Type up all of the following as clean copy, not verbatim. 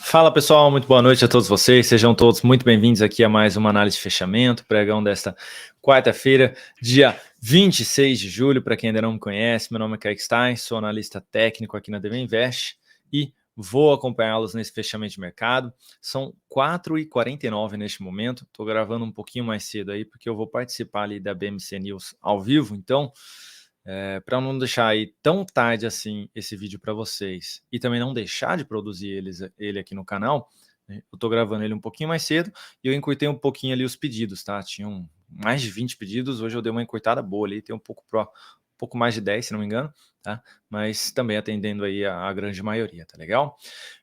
Fala pessoal, muito boa noite a todos vocês, sejam todos muito bem-vindos aqui a mais uma análise de fechamento, pregão desta quarta-feira, dia 26 de julho, para quem ainda não me conhece, meu nome é Kaique Stein, sou analista técnico aqui na DV Invest e vou acompanhá-los nesse fechamento de mercado. São 4h49 neste momento, estou gravando um pouquinho mais cedo aí, porque eu vou participar ali da BMC News ao vivo, então para não deixar aí tão tarde assim esse vídeo para vocês e também não deixar de produzir ele aqui no canal, né, eu estou gravando ele um pouquinho mais cedo e eu encurtei um pouquinho ali os pedidos, tá? Tinham mais de 20 pedidos, hoje eu dei uma encurtada boa ali, tem um pouco mais de 10, se não me engano, tá? Mas também atendendo aí a grande maioria, tá legal?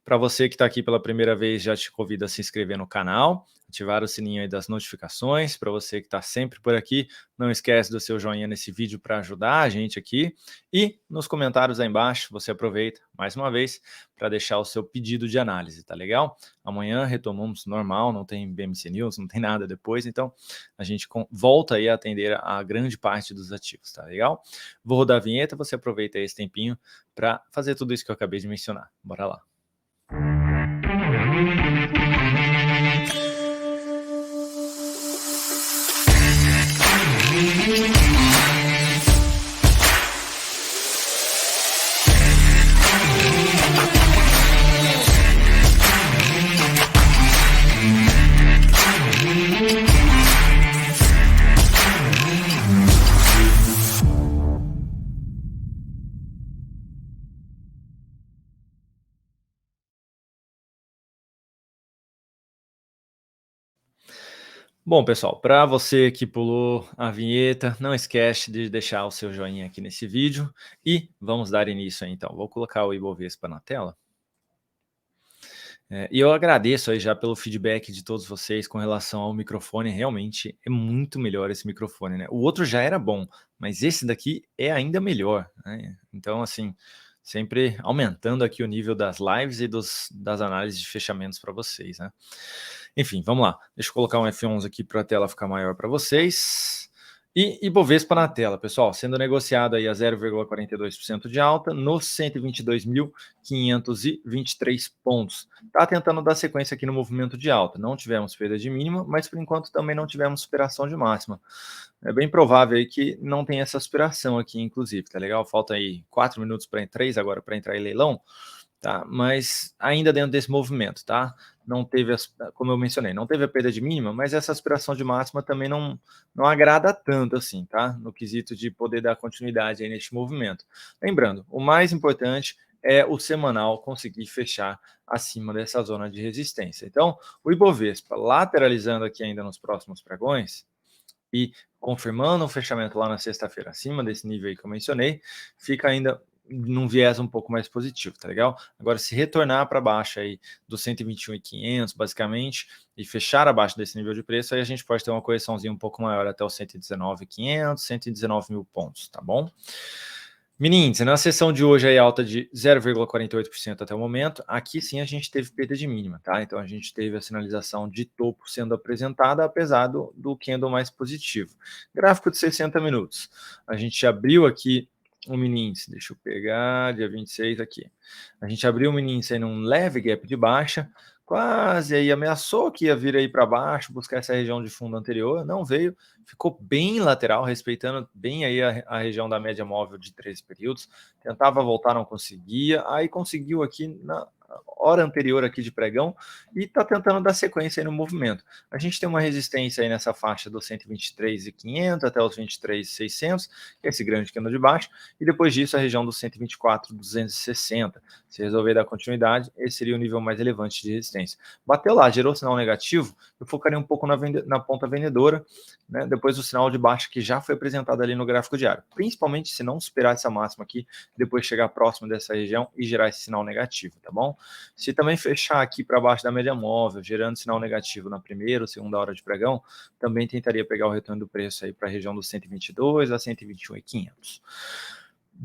Para você que está aqui pela primeira vez, já te convido a se inscrever no canal, ativar o sininho aí das notificações. Para você que está sempre por aqui, não esquece do seu joinha nesse vídeo para ajudar a gente aqui. E nos comentários aí embaixo, você aproveita, mais uma vez, para deixar o seu pedido de análise, tá legal? Amanhã retomamos normal, não tem BMC News, não tem nada depois, então a gente volta aí a atender a grande parte dos ativos, tá legal? Vou rodar a vinheta, você aproveita aí esse tempinho para fazer tudo isso que eu acabei de mencionar. Bora lá. Bom, pessoal, para você que pulou a vinheta, não esquece de deixar o seu joinha aqui nesse vídeo e vamos dar início aí então. Vou colocar o Ibovespa na tela. E eu agradeço aí já pelo feedback de todos vocês com relação ao microfone, realmente é muito melhor esse microfone, né? O outro já era bom, mas esse daqui é ainda melhor, né? Então, assim, sempre aumentando aqui o nível das lives e das análises de fechamentos para vocês, né? Enfim, vamos lá. Deixa eu colocar um F11 aqui para a tela ficar maior para vocês. E Ibovespa na tela, pessoal, sendo negociado aí a 0,42% de alta nos 122.523 pontos. Tá tentando dar sequência aqui no movimento de alta. Não tivemos perda de mínima, mas por enquanto também não tivemos superação de máxima. É bem provável aí que não tenha essa superação aqui, inclusive, tá legal? Falta aí 4 minutos para 3 agora para entrar em leilão. Tá, mas ainda dentro desse movimento, tá? Não teve, como eu mencionei, não teve a perda de mínima, mas essa aspiração de máxima também não agrada tanto assim, tá? No quesito de poder dar continuidade aí neste movimento. Lembrando, o mais importante é o semanal conseguir fechar acima dessa zona de resistência. Então, o Ibovespa lateralizando aqui ainda nos próximos pregões e confirmando o fechamento lá na sexta-feira acima desse nível aí que eu mencionei, fica ainda num viés um pouco mais positivo, tá legal? Agora, se retornar para baixo aí dos 121.500, basicamente, e fechar abaixo desse nível de preço, aí a gente pode ter uma correçãozinha um pouco maior até os 119.500, 119 mil pontos, tá bom? Mini índice, na sessão de hoje aí alta de 0,48% até o momento, aqui sim a gente teve perda de mínima, tá? Então a gente teve a sinalização de topo sendo apresentada, apesar do candle mais positivo. Gráfico de 60 minutos, a gente abriu aqui o mini índice, deixa eu pegar, dia 26 aqui. A gente abriu o mini índice aí num leve gap de baixa, quase aí ameaçou que ia vir aí para baixo, buscar essa região de fundo anterior, não veio, ficou bem lateral, respeitando bem aí a região da média móvel de 13 períodos, tentava voltar, não conseguia, aí conseguiu aqui na hora anterior aqui de pregão e está tentando dar sequência aí no movimento. A gente tem uma resistência aí nessa faixa dos 123.500 até os 23.600, que é esse grande candle de baixo, e depois disso a região dos 124.260. Se resolver dar continuidade, esse seria o nível mais relevante de resistência. Bateu lá, gerou sinal negativo, eu focaria um pouco na ponta vendedora, né, depois do sinal de baixa que já foi apresentado ali no gráfico diário, principalmente se não superar essa máxima aqui, depois chegar próximo dessa região e gerar esse sinal negativo, tá bom? Se também fechar aqui para baixo da média móvel, gerando sinal negativo na primeira ou segunda hora de pregão, também tentaria pegar o retorno do preço aí para a região dos 122 a 121.500.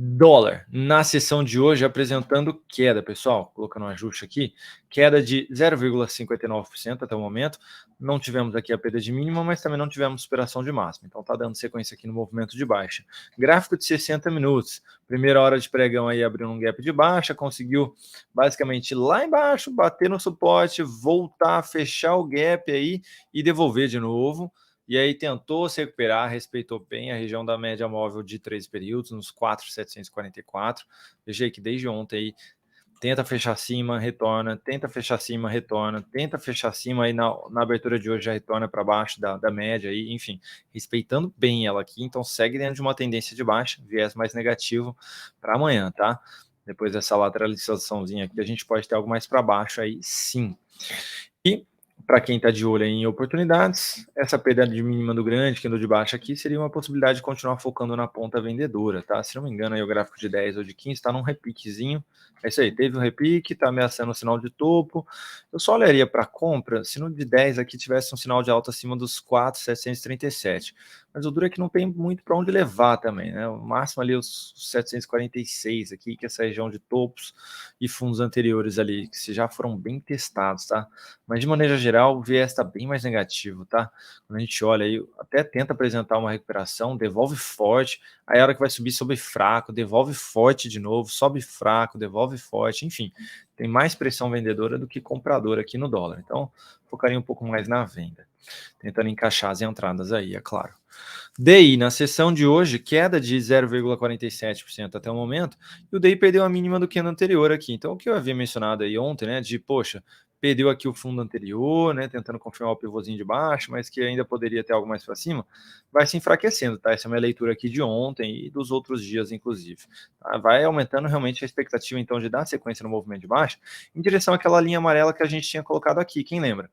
Dólar, na sessão de hoje apresentando queda, pessoal, colocando um ajuste aqui, queda de 0,59% até o momento. Não tivemos aqui a perda de mínima, mas também não tivemos superação de máxima. Então tá dando sequência aqui no movimento de baixa. Gráfico de 60 minutos. Primeira hora de pregão aí abrindo um gap de baixa, conseguiu basicamente lá embaixo bater no suporte, voltar, fechar o gap aí e devolver de novo. E aí tentou se recuperar, respeitou bem a região da média móvel de 3 períodos, nos 4,744. Veja que desde ontem aí tenta fechar acima, retorna, tenta fechar acima, retorna, tenta fechar acima, aí na abertura de hoje já retorna para baixo da média, aí, enfim, respeitando bem ela aqui, então segue dentro de uma tendência de baixa, viés mais negativo para amanhã, tá? Depois dessa lateralizaçãozinha aqui, a gente pode ter algo mais para baixo aí, sim. E para quem está de olho em oportunidades, essa perda de mínima do grande, que andou de baixo aqui, seria uma possibilidade de continuar focando na ponta vendedora, tá? Se não me engano, aí o gráfico de 10 ou de 15 está num repiquezinho. É isso aí, teve um repique, está ameaçando o sinal de topo. Eu só olharia para compra se no de 10 aqui tivesse um sinal de alta acima dos 4,737. Mas o duro é que não tem muito para onde levar também, né? O máximo ali os 746 aqui, que é essa região de topos e fundos anteriores ali, que já foram bem testados, tá? Mas de maneira geral, o viés está bem mais negativo, tá? Quando a gente olha aí, até tenta apresentar uma recuperação, devolve forte, aí a hora que vai subir, sobe fraco, devolve forte de novo, sobe fraco, devolve forte, enfim, tem mais pressão vendedora do que compradora aqui no dólar. Então, focaria um pouco mais na venda, tentando encaixar as entradas aí, é claro. DI, na sessão de hoje, queda de 0,47% até o momento, e o DI perdeu a mínima do que no anterior aqui. Então, o que eu havia mencionado aí ontem, né, de, poxa, perdeu aqui o fundo anterior, né, tentando confirmar o pivôzinho de baixo, mas que ainda poderia ter algo mais para cima, vai se enfraquecendo, tá? Essa é a minha leitura aqui de ontem e dos outros dias, inclusive. Tá? Vai aumentando realmente a expectativa, então, de dar sequência no movimento de baixo, em direção àquela linha amarela que a gente tinha colocado aqui, quem lembra?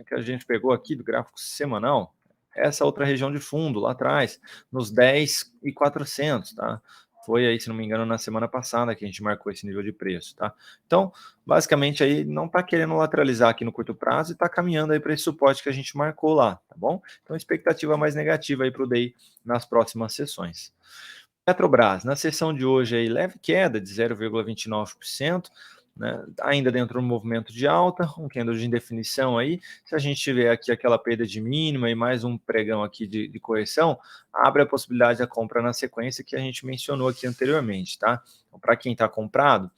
Que a gente pegou aqui do gráfico semanal, essa outra região de fundo, lá atrás, nos 10,400, tá? Foi aí, se não me engano, na semana passada que a gente marcou esse nível de preço, tá? Então, basicamente aí não tá querendo lateralizar aqui no curto prazo e tá caminhando aí para esse suporte que a gente marcou lá, tá bom? Então, expectativa mais negativa aí para o DI nas próximas sessões. Petrobras, na sessão de hoje aí, leve queda de 0,29%, né, ainda dentro do movimento de alta, um candle de indefinição aí. Se a gente tiver aqui aquela perda de mínima e mais um pregão aqui de correção, abre a possibilidade da compra na sequência que a gente mencionou aqui anteriormente, tá? Então, para quem está comprado,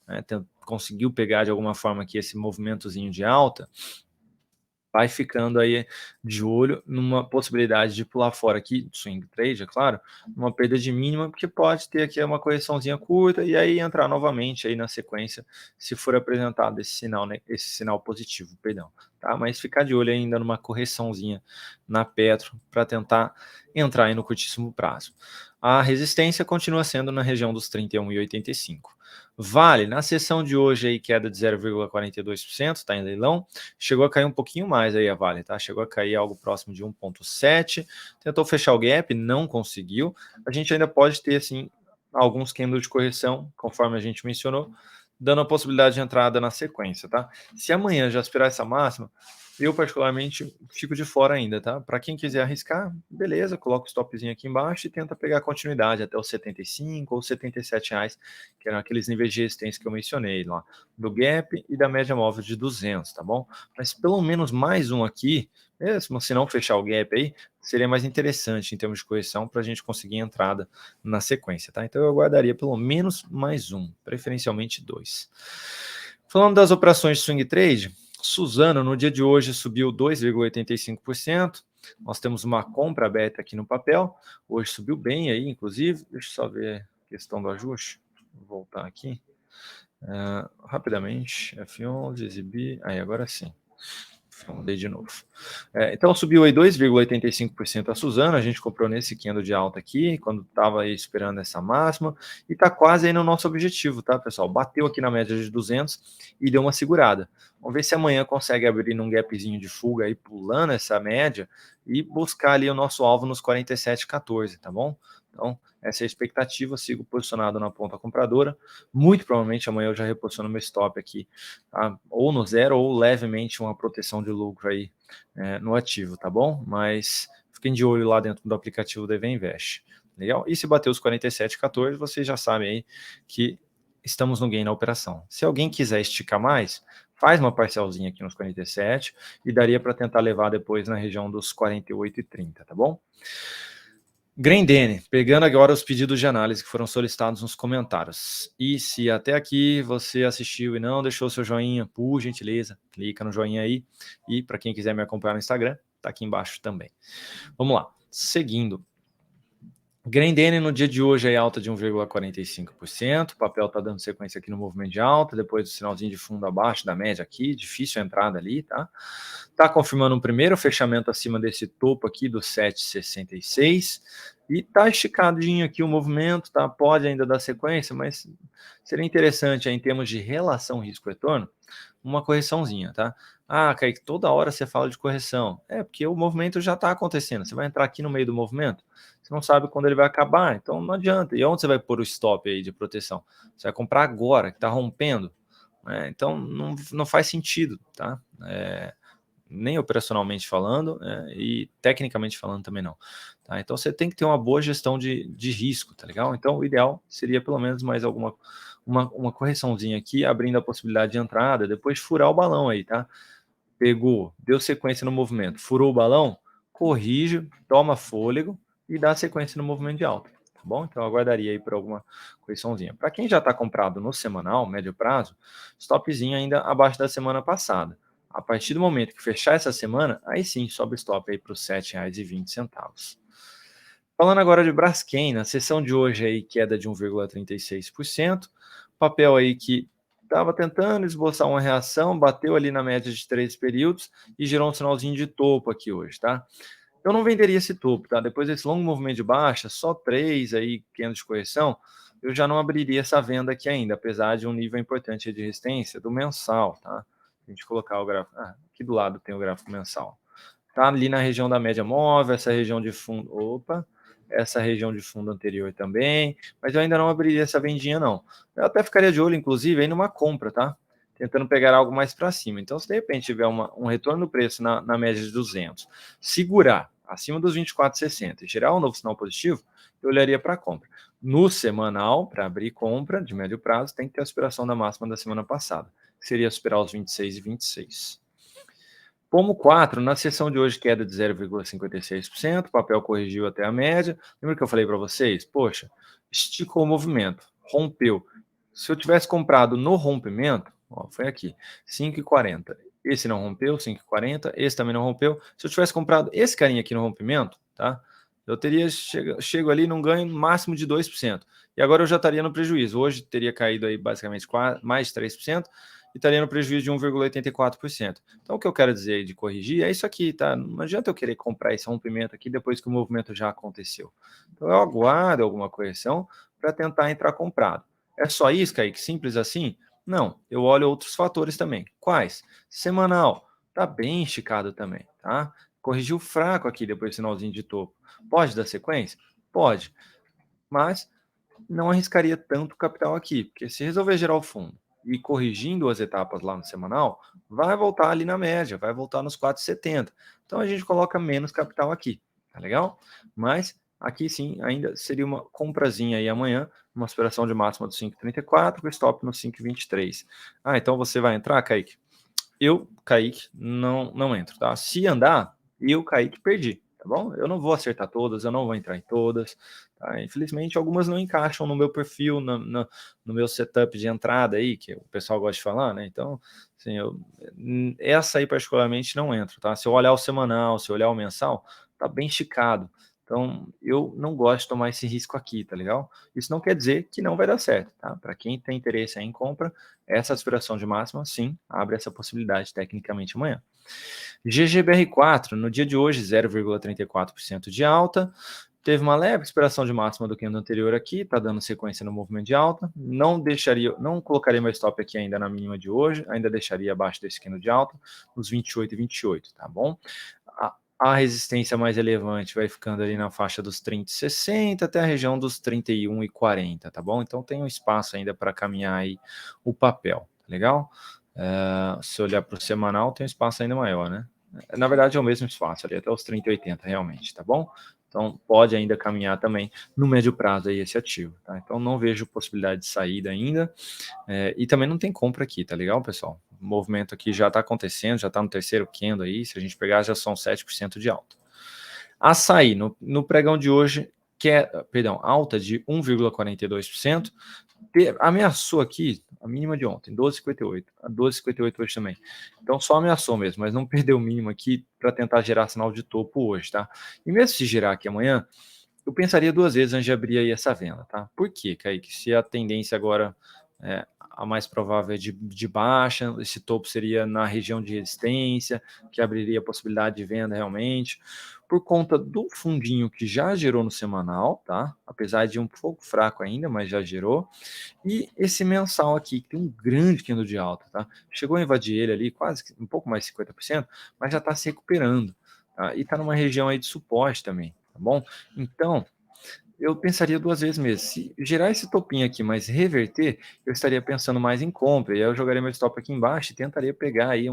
né, conseguiu pegar de alguma forma aqui esse movimentozinho de alta, vai ficando aí de olho numa possibilidade de pular fora aqui, swing trade, é claro, uma perda de mínima, porque pode ter aqui uma correçãozinha curta e aí entrar novamente aí na sequência, se for apresentado esse sinal, né, esse sinal positivo, perdão, tá? Mas ficar de olho ainda numa correçãozinha na Petro para tentar entrar aí no curtíssimo prazo. A resistência continua sendo na região dos 31,85. Vale, na sessão de hoje aí, queda de 0,42%, está em leilão, chegou a cair um pouquinho mais aí a Vale, tá? Chegou a cair algo próximo de 1,7, tentou fechar o gap, não conseguiu. A gente ainda pode ter, assim, alguns candles de correção, conforme a gente mencionou, dando a possibilidade de entrada na sequência, tá? Se amanhã já aspirar essa máxima, eu particularmente fico de fora ainda, tá? Para quem quiser arriscar, beleza, coloca o stopzinho aqui embaixo e tenta pegar continuidade até os 75 ou 77 reais, que eram aqueles níveis de resistência que eu mencionei lá, do gap e da média móvel de 200, tá bom? Mas pelo menos mais um aqui, mesmo se não fechar o gap aí, seria mais interessante em termos de correção para a gente conseguir entrada na sequência, tá? Então eu aguardaria pelo menos mais um, preferencialmente dois. Falando das operações de swing trade, Suzano no dia de hoje subiu 2,85%. Nós temos uma compra aberta aqui no papel. Hoje subiu bem aí, inclusive. Deixa eu só ver a questão do ajuste. Vou voltar aqui. Rapidamente. F11, exibir. Aí, agora sim. Mudei de novo. Então subiu aí 2,85% a Suzano, a gente comprou nesse candle de alta aqui, quando estava aí esperando essa máxima, e está quase aí no nosso objetivo, tá, pessoal? Bateu aqui na média de 200 e deu uma segurada. Vamos ver se amanhã consegue abrir num gapzinho de fuga aí, pulando essa média, e buscar ali o nosso alvo nos 47,14, tá bom? Então, essa é a expectativa, sigo posicionado na ponta compradora, muito provavelmente amanhã eu já reposiciono meu stop aqui, tá? Ou no zero, ou levemente uma proteção de lucro aí no ativo, tá bom? Mas fiquem de olho lá dentro do aplicativo da Invest. legal? E se bater os 47,14, vocês já sabem aí que estamos no gain na operação. Se alguém quiser esticar mais, faz uma parcialzinha aqui nos 47 e daria para tentar levar depois na região dos 48,30, tá bom? Grendene, pegando agora os pedidos de análise que foram solicitados nos comentários. E se até aqui você assistiu e não deixou seu joinha, por gentileza, clica no joinha aí. E para quem quiser me acompanhar no Instagram, tá aqui embaixo também. Vamos lá, seguindo. Grendene no dia de hoje é alta de 1,45%, o papel está dando sequência aqui no movimento de alta, depois do sinalzinho de fundo abaixo da média aqui, difícil a entrada ali, tá? Tá confirmando um primeiro fechamento acima desse topo aqui do 7,66 e tá esticadinho aqui o movimento, tá? Pode ainda dar sequência, mas seria interessante aí, em termos de relação risco-retorno, uma correçãozinha, tá? Ah, Kaique, toda hora você fala de correção. É, porque o movimento já está acontecendo. Você vai entrar aqui no meio do movimento, você não sabe quando ele vai acabar, então não adianta. E onde você vai pôr o stop aí de proteção? Você vai comprar agora, que está rompendo, né? Então não faz sentido, tá? Nem operacionalmente falando, e tecnicamente falando também não. Tá? Então você tem que ter uma boa gestão de risco, tá legal? Então o ideal seria pelo menos mais uma correçãozinha aqui, abrindo a possibilidade de entrada, depois furar o balão aí, tá? Pegou, deu sequência no movimento, furou o balão, corrige, toma fôlego e dá sequência no movimento de alta, tá bom? Então eu aguardaria aí por alguma correçãozinha. Para quem já está comprado no semanal, médio prazo, stopzinho ainda abaixo da semana passada. A partir do momento que fechar essa semana, aí sim sobe o stop aí para os R$ 7,20. Falando agora de Braskem, na sessão de hoje aí queda de 1,36%, papel aí que estava tentando esboçar uma reação, bateu ali na média de 3 períodos e gerou um sinalzinho de topo aqui hoje, tá? Eu não venderia esse topo, tá? Depois desse longo movimento de baixa, só 3 aí pequenos de correção, eu já não abriria essa venda aqui ainda, apesar de um nível importante de resistência do mensal, tá? A gente colocar o gráfico, aqui do lado tem o gráfico mensal. Tá ali na região da média móvel, essa região de fundo, essa região de fundo anterior também, mas eu ainda não abriria essa vendinha não. Eu até ficaria de olho, inclusive, aí numa compra, tá? Tentando pegar algo mais para cima. Então, se de repente tiver um retorno do preço na média de 200, segurar acima dos 24,60 e gerar um novo sinal positivo, eu olharia para compra. No semanal, para abrir compra de médio prazo, tem que ter a superação da máxima da semana passada, que seria superar os 26,26. Pomo 4, na sessão de hoje, queda de 0,56%, o papel corrigiu até a média. Lembra que eu falei para vocês? Poxa, esticou o movimento, rompeu. Se eu tivesse comprado no rompimento, ó, foi aqui, 5,40. Esse não rompeu, 5,40. Esse também não rompeu. Se eu tivesse comprado esse carinha aqui no rompimento, tá? Eu teria chego ali num ganho máximo de 2%. E agora eu já estaria no prejuízo. Hoje teria caído aí basicamente mais de 3% e estaria no prejuízo de 1,84%. Então, o que eu quero dizer aí de corrigir é isso aqui, tá? Não adianta eu querer comprar esse rompimento aqui depois que o movimento já aconteceu. Então, eu aguardo alguma correção para tentar entrar comprado. É só isso, Kaique? Simples assim? Não, eu olho outros fatores também. Quais? Semanal, tá bem esticado também, tá? Corrigiu fraco aqui depois do sinalzinho de topo. Pode dar sequência? Pode, mas não arriscaria tanto capital aqui, porque se resolver gerar o fundo e corrigindo as etapas lá no semanal, vai voltar ali na média, vai voltar nos 4,70. Então a gente coloca menos capital aqui, tá legal? Mas aqui sim, ainda seria uma comprazinha aí amanhã, uma superação de máxima do 5,34, com stop no 5,23. Então você vai entrar, Kaique? Eu, Kaique, não entro, tá? Se andar, eu, Kaique, perdi, tá bom? Eu não vou acertar todas, eu não vou entrar em todas, tá? Infelizmente, algumas não encaixam no meu perfil, no meu setup de entrada aí, que o pessoal gosta de falar, né? Então, assim, essa aí particularmente não entro, tá? Se eu olhar o semanal, se eu olhar o mensal, tá bem esticado. Então, eu não gosto de tomar esse risco aqui, tá legal? Isso não quer dizer que não vai dar certo, tá? Para quem tem interesse em compra, essa aspiração de máxima, sim, abre essa possibilidade tecnicamente amanhã. GGBR4, no dia de hoje, 0,34% de alta. Teve uma leve expiração de máxima do candle anterior aqui, está dando sequência no movimento de alta. Não colocaria meu stop aqui ainda na mínima de hoje, ainda deixaria abaixo desse candle de alta, nos 28,28, tá bom? A resistência mais relevante vai ficando ali na faixa dos 30,60 até a região dos 31,40, tá bom? Então tem um espaço ainda para caminhar aí o papel, tá legal? Se olhar para o semanal, tem um espaço ainda maior, né? Na verdade, é o mesmo espaço ali, até os 30,80 realmente, tá bom? Então pode ainda caminhar também no médio prazo aí esse ativo, tá? Então não vejo possibilidade de saída ainda, e também não tem compra aqui, tá legal, pessoal? O movimento aqui já está acontecendo, já está no terceiro candle aí, se a gente pegar já são 7% de alta. Açaí, no pregão de hoje, alta de 1,42%, ameaçou aqui a mínima de ontem, 12,58, a 12,58 hoje também. Então só ameaçou mesmo, mas não perdeu o mínimo aqui para tentar gerar sinal de topo hoje, tá? E mesmo se girar aqui amanhã, eu pensaria duas vezes antes de abrir aí essa venda, tá? Por quê, Kaique? Se a tendência agora, a mais provável é de baixa, esse topo seria na região de resistência, que abriria a possibilidade de venda realmente, por conta do fundinho que já gerou no semanal, tá? Apesar de um pouco fraco ainda, mas já gerou. E esse mensal aqui, que tem um grande candle de alta, tá? Chegou a invadir ele ali, quase um pouco mais de 50%, mas já está se recuperando, tá? E está numa região aí de suporte também, tá bom? Então, eu pensaria duas vezes mesmo. Se gerar esse topinho aqui, mas reverter, eu estaria pensando mais em compra. E aí eu jogaria meu stop aqui embaixo e tentaria pegar aí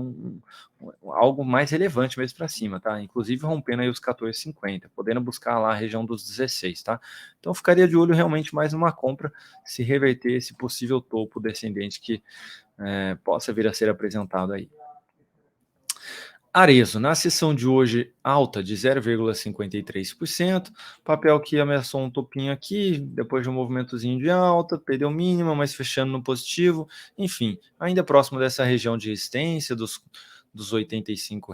algo mais relevante mesmo para cima, tá? Inclusive rompendo aí os 14,50, podendo buscar lá a região dos 16, tá? Então eu ficaria de olho realmente mais numa compra se reverter esse possível topo descendente que possa vir a ser apresentado aí. Arezzo, na sessão de hoje, alta de 0,53%, papel que ameaçou um topinho aqui, depois de um movimentozinho de alta, perdeu mínima, mas fechando no positivo, enfim, ainda próximo dessa região de resistência, dos R$ 85.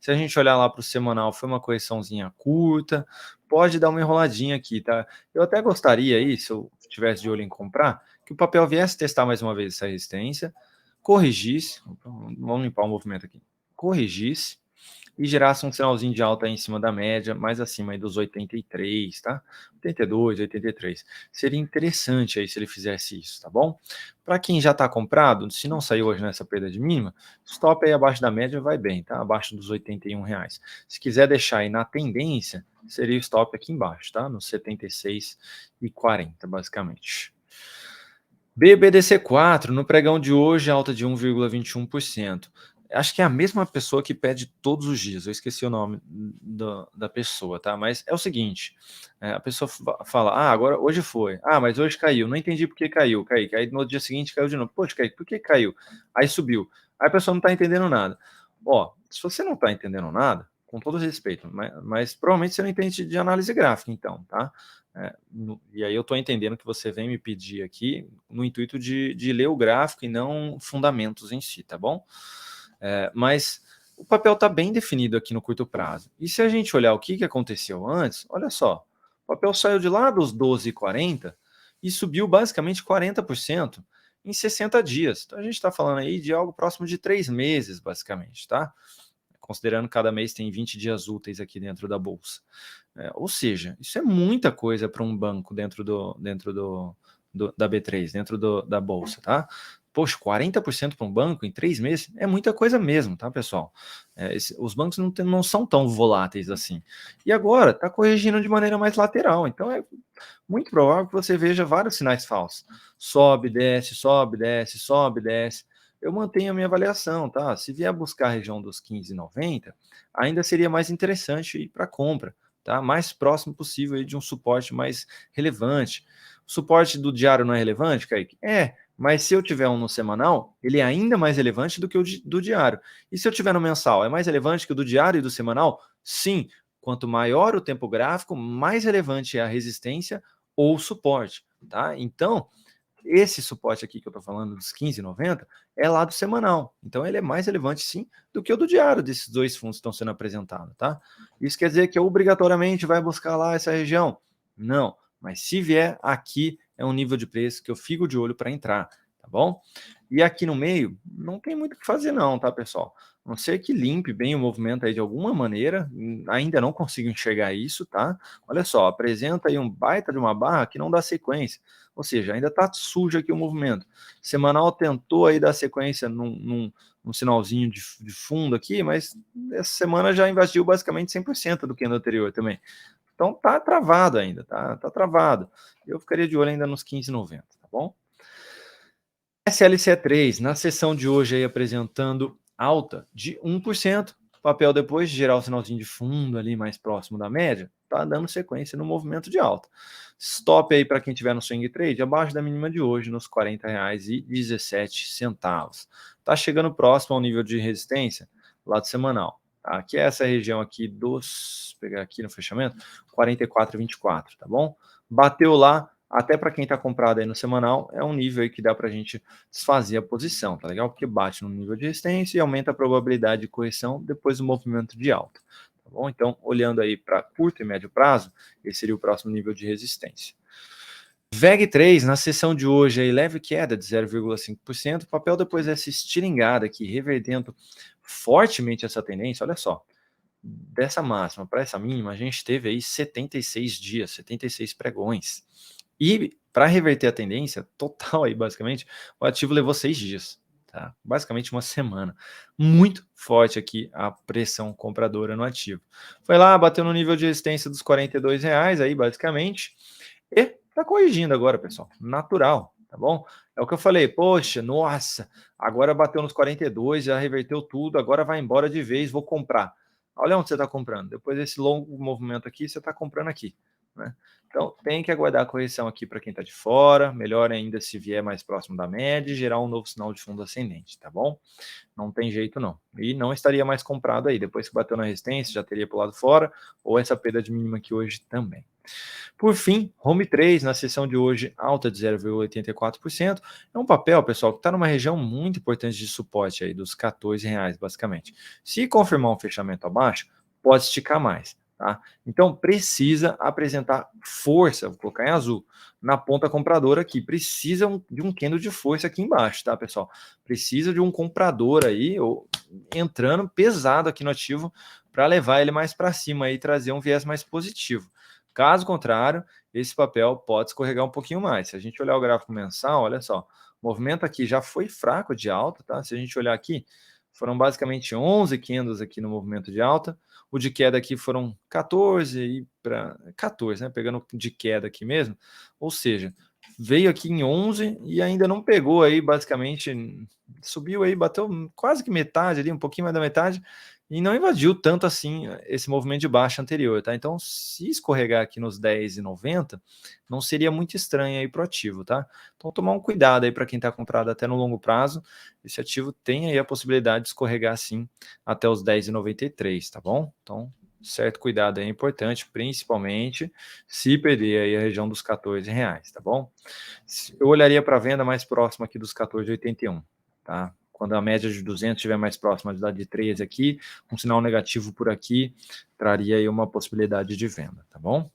Se a gente olhar lá para o semanal, foi uma correçãozinha curta, pode dar uma enroladinha aqui, tá? Eu até gostaria aí, se eu tivesse de olho em comprar, que o papel viesse testar mais uma vez essa resistência, corrigisse, vamos limpar o movimento aqui, corrigisse e gerasse um sinalzinho de alta aí em cima da média, mais acima aí dos 83, tá? 82, 83. Seria interessante aí se ele fizesse isso, tá bom? Para quem já está comprado, se não saiu hoje nessa perda de mínima, stop aí abaixo da média vai bem, tá? Abaixo dos R$ 81. Se quiser deixar aí na tendência, seria o stop aqui embaixo, tá? Nos 76,40, basicamente. BBDC4, no pregão de hoje, alta de 1,21%. Acho que é a mesma pessoa que pede todos os dias, eu esqueci o nome da pessoa, tá? Mas é o seguinte, a pessoa fala, agora hoje foi, mas hoje caiu, não entendi por que caiu, Kaique, aí no dia seguinte caiu de novo, poxa, Kaique, por que caiu? Aí subiu, aí a pessoa não está entendendo nada. Ó, se você não está entendendo nada, com todo respeito, mas provavelmente você não entende de análise gráfica, então, tá? E aí eu estou entendendo que você vem me pedir aqui no intuito de ler o gráfico e não fundamentos em si, tá bom? Mas o papel está bem definido aqui no curto prazo. E se a gente olhar o que aconteceu antes, olha só, o papel saiu de lá dos 12,40 e subiu basicamente 40% em 60 dias. Então a gente está falando aí de algo próximo de 3 meses, basicamente, tá? Considerando que cada mês tem 20 dias úteis aqui dentro da bolsa. Ou seja, isso é muita coisa para um banco dentro da B3, dentro da bolsa, tá? Poxa, 40% para um banco em 3 meses é muita coisa mesmo, tá, pessoal? Os bancos não são tão voláteis assim. E agora está corrigindo de maneira mais lateral, então é muito provável que você veja vários sinais falsos. Sobe, desce, sobe, desce, sobe, desce. Eu mantenho a minha avaliação, tá? Se vier buscar a região dos 15,90, ainda seria mais interessante ir para compra, tá? Mais próximo possível aí de um suporte mais relevante. O suporte do diário não é relevante, Kaique? Mas se eu tiver um no semanal, ele é ainda mais relevante do que o do diário. E se eu tiver no mensal, é mais relevante que o do diário e do semanal? Sim. Quanto maior o tempo gráfico, mais relevante é a resistência ou suporte, tá? Então, esse suporte aqui que eu estou falando dos 15,90 é lá do semanal. Então ele é mais relevante sim do que o do diário desses dois fundos que estão sendo apresentados, tá? Isso quer dizer que obrigatoriamente vai buscar lá essa região? Não, mas se vier aqui é um nível de preço que eu fico de olho para entrar, tá bom? E aqui no meio não tem muito o que fazer não, tá, pessoal? A não ser que limpe bem o movimento aí de alguma maneira, ainda não consigo enxergar isso, tá? Olha só, apresenta aí um baita de uma barra que não dá sequência. Ou seja, ainda está sujo aqui o movimento. Semanal tentou aí dar sequência num sinalzinho de fundo aqui, mas essa semana já invadiu basicamente 100% do que no anterior também. Então tá travado ainda, tá travado. Eu ficaria de olho ainda nos 15,90, tá bom? SLC3, na sessão de hoje aí apresentando alta de 1%. Papel depois de gerar o sinalzinho de fundo ali mais próximo da média, tá dando sequência no movimento de alta. Stop aí para quem tiver no swing trade, abaixo da mínima de hoje, nos R$ 40,17. Tá chegando próximo ao nível de resistência lá do semanal. Tá? Que é essa região aqui dos, vou pegar aqui no fechamento, 44,24, tá bom? Bateu lá, até para quem está comprado aí no semanal, é um nível aí que dá para a gente desfazer a posição, tá legal? Porque bate no nível de resistência e aumenta a probabilidade de correção depois do movimento de alta, tá bom? Então, olhando aí para curto e médio prazo, esse seria o próximo nível de resistência. VEG3, na sessão de hoje, aí, leve queda de 0,5%, o papel depois dessa estilingada aqui, revertendo fortemente essa tendência, olha só, dessa máxima para essa mínima, a gente teve aí 76 dias, 76 pregões. E para reverter a tendência total aí, basicamente, o ativo levou 6 dias, tá? Basicamente uma semana. Muito forte aqui a pressão compradora no ativo. Foi lá, bateu no nível de resistência dos R$ 42 aí, basicamente, e tá corrigindo agora, pessoal. Natural, tá bom? É o que eu falei, poxa, nossa, agora bateu nos 42, já reverteu tudo, agora vai embora de vez, vou comprar. Olha onde você está comprando. Depois desse longo movimento aqui, você está comprando aqui, né? Então, tem que aguardar a correção aqui para quem está de fora, melhor ainda se vier mais próximo da média e gerar um novo sinal de fundo ascendente, tá bom? Não tem jeito não. E não estaria mais comprado aí. Depois que bateu na resistência, já teria pulado fora, ou essa perda de mínima aqui hoje também. Por fim, Home 3, na sessão de hoje, alta de 0,84%. É um papel, pessoal, que está numa região muito importante de suporte aí, dos R$ 14, basicamente. Se confirmar um fechamento abaixo, pode esticar mais, tá? Então, precisa apresentar força, vou colocar em azul, na ponta compradora aqui. Precisa de um candle de força aqui embaixo, tá, pessoal? Precisa de um comprador aí, ou entrando pesado aqui no ativo, para levar ele mais para cima e trazer um viés mais positivo. Caso contrário, esse papel pode escorregar um pouquinho mais. Se a gente olhar o gráfico mensal, olha só, o movimento aqui já foi fraco de alta, tá? Se a gente olhar aqui, foram basicamente 11 candles aqui no movimento de alta. O de queda aqui foram 14 e para 14, né? Pegando de queda aqui mesmo. Ou seja, veio aqui em 11 e ainda não pegou aí, basicamente, subiu aí, bateu quase que metade ali, um pouquinho mais da metade, e não invadiu tanto assim esse movimento de baixa anterior, tá? Então, se escorregar aqui nos 10,90, não seria muito estranho aí pro ativo, tá? Então, tomar um cuidado aí para quem está comprado até no longo prazo. Esse ativo tem aí a possibilidade de escorregar sim até os 10,93, tá bom? Então, certo cuidado aí é importante, principalmente se perder aí a região dos R$ 14, tá bom? Eu olharia para a venda mais próxima aqui dos 14,81, tá? Quando a média de 200 estiver mais próxima da de 13 aqui, um sinal negativo por aqui, traria aí uma possibilidade de venda, tá bom?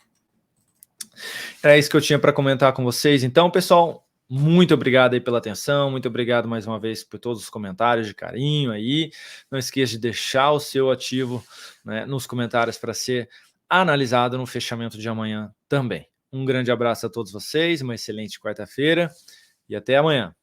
É isso que eu tinha para comentar com vocês. Então, pessoal, muito obrigado aí pela atenção, muito obrigado mais uma vez por todos os comentários de carinho aí. Não esqueça de deixar o seu ativo, né, nos comentários para ser analisado no fechamento de amanhã também. Um grande abraço a todos vocês, uma excelente quarta-feira e até amanhã.